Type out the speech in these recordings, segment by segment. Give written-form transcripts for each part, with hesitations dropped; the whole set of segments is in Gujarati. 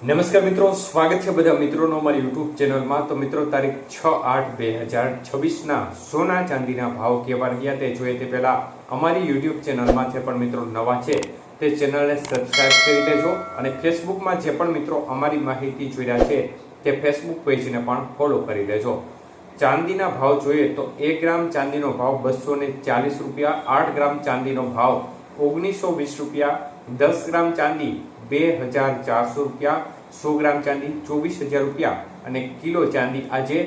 નમસ્કાર મિત્રો, સ્વાગત છે બધા મિત્રોનો અમારી યુટ્યુબ ચેનલમાં। તો મિત્રો તારીખ 6/8/2026 સોના ચાંદીના ભાવ કેવા રહ્યા તે જોઈએ તે પહેલા અમારી યુટ્યુબ ચેનલમાં જે પણ મિત્રો નવા છે તે ચેનલને સબસ્ક્રાઇબ કરી લેજો અને ફેસબુકમાં જે પણ મિત્રો અમારી માહિતી જોઈ રહ્યા છે તે ફેસબુક પેજને પણ ફોલો કરી લેજો। ચાંદીના ભાવ જોઈએ તો 1 ગ્રામ ચાંદીનો ભાવ 240 રૂપિયા, 8 ગ્રામ ચાંદીનો ભાવ 1920 રૂપિયા, 10 ગ્રામ ચાંદી 2400 રૂપિયા, 100 ગ્રામ ચાંદી 24000 રૂપિયા અને કિલો ચાંદી આજે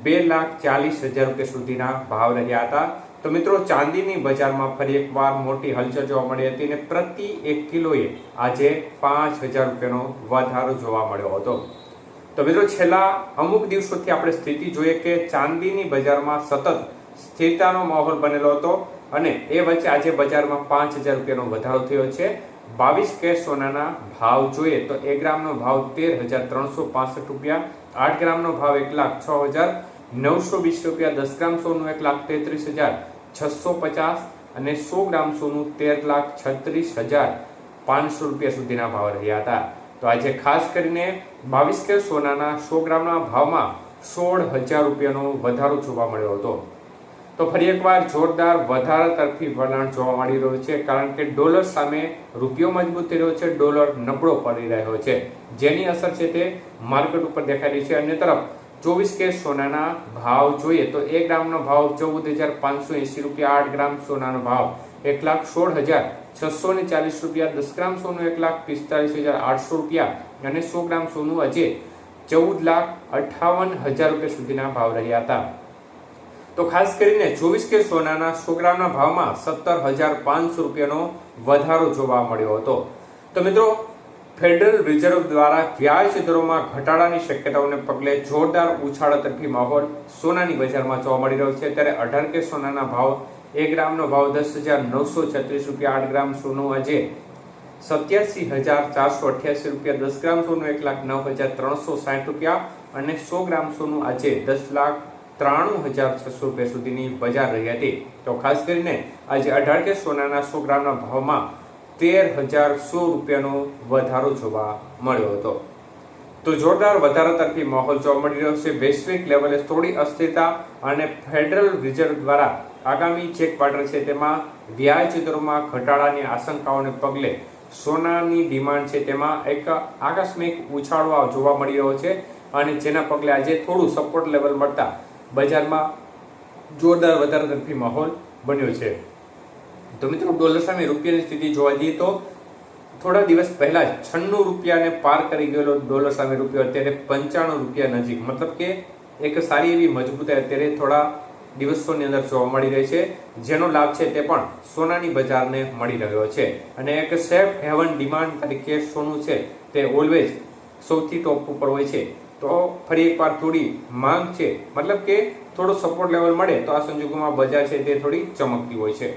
2,40,000 રૂપિયા સુધીના ભાવ રહ્યા હતા। તો મિત્રો ચાંદીની બજારમાં ફરી એકવાર મોટી હલચલ જોવા મળી હતી અને પ્રતિ 1 કિલોએ આજે 5,000 રૂપિયાનો વધારો જોવા મળ્યો હતો। તો મિત્રો છેલ્લા અમુક દિવસોથી આપણે સ્થિતિ જોઈએ કે ચાંદીની બજારમાં સતત સ્થિરતાનો માહોલ બનેલો હતો અને એ વચ્ચે આજે બજારમાં 5,000 રૂપિયાનો વધારો થયો છે। 22 કેરેટ સોનાના ભાવ જોઈએ તો 1 ગ્રામનો ભાવ 13,365 રૂપિયા, 8 ગ્રામનો ભાવ 1,06,920 રૂપિયા, 10 ગ્રામ સોનું 1,33,650 અને 100 ગ્રામ સોનું 13,36,500 રૂપિયા સુધીના ભાવ રહ્યા હતા। તો આજે ખાસ કરીને 22 કેરેટ સોનાના 100 ગ્રામના ભાવમાં 16,000 રૂપિયાનો વધારો જોવા મળ્યો હતો। તો ફરી એકવાર જોરદાર વધારા તરફી વલણ જોવા મળી રહ્યું છે, કારણ કે ડોલર સામે રૂપિયો મજબૂત થઈ રહ્યો છે, ડોલર નબળો પડી રહ્યો છે, જેની અસર છે તે માર્કેટ ઉપર દેખાઈ રહી છે। અન્ય તરફ 24 કેરેટ સોનાના ભાવ જોઈએ તો 1 ગ્રામનો ભાવ 14,580 રૂપિયા, 8 ગ્રામ સોનાનો ભાવ 1,16,640 રૂપિયા, 10 ગ્રામ સોનું 1,45,800 રૂપિયા અને 100 ગ્રામ સોનું આજે 14,58,000 રૂપિયા સુધીના ભાવ રહ્યા હતા। તો ખાસ કરીને 24 કેરેટ સોનાના 100 ગ્રામના ભાવમાં 17,500 રૂપિયાનો વધારો જોવા મળ્યો હતો। તો મિત્રો ફેડરલ રિઝર્વ દ્વારા વ્યાજ દરોમાં ઘટાડાની શક્યતાઓને પગલે જોરદાર ઉછાળા તરફી માહોલ સોનાની બજારમાં જોવા મળી રહ્યો છે। ત્યારે 18 કેરેટ સોનાના ભાવ 1 ગ્રામનો ભાવ 10,936 રૂપિયા, 8 ગ્રામ સોનું આજે 87,488 રૂપિયા, 10 ગ્રામ સોનું 1,09,360 રૂપિયા અને 100 ગ્રામ સોનું આજે 10,93,600 રૂપિયા સુધીની બજાર રહી હતી। તો ખાસ કરીને આજે 18 કેરેટ સોનાના 100 ગ્રામના ભાવમાં 13,100 રૂપિયાનો વધારો જોવા મળ્યો હતો। તો જોરદાર વધારા તરફી માહોલ જોવા મળી રહ્યો છે। વૈશ્વિક લેવલે થોડી અસ્થિરતા અને ફેડરલ રિઝર્વ દ્વારા આગામી ચેક ક્વાર્ટર છે તેમાં વ્યાજ દરોમાં ઘટાડાની આશંકાઓને પગલે સોનાની ડિમાન્ડ છે તેમાં એક આકસ્મિક ઉછાળો જોવા મળી રહ્યો છે અને જેના પગલે આજે થોડું સપોર્ટ લેવલ મળતા બજારમાં જોરદાર વધારા તરફી માહોલ બન્યો છે। તો મિત્રો ડોલર સામે રૂપિયાની સ્થિતિ જોવા જઈએ તો થોડા દિવસ પહેલા જ 96 રૂપિયાને પાર કરી ગયેલો ડોલર સામે રૂપિયો અત્યારે 95 રૂપિયા નજીક, મતલબ કે એક સારી એવી મજબૂતાઈ અત્યારે થોડા દિવસોની અંદર જોવા મળી રહી છે, જેનો લાભ છે તે પણ સોનાની બજારને મળી રહ્યો છે અને એક સેફ હેવન ડિમાન્ડ તરીકે સોનું છે તે ઓલવેઝ સૌથી ટોપ ઉપર હોય છે। તો ફરી એકવાર થોડી માંગ છે, મતલબ કે થોડો સપોર્ટ લેવલ મળે તો આ સંજોગોમાં બજાર છે તે થોડી ચમકતી હોય છે।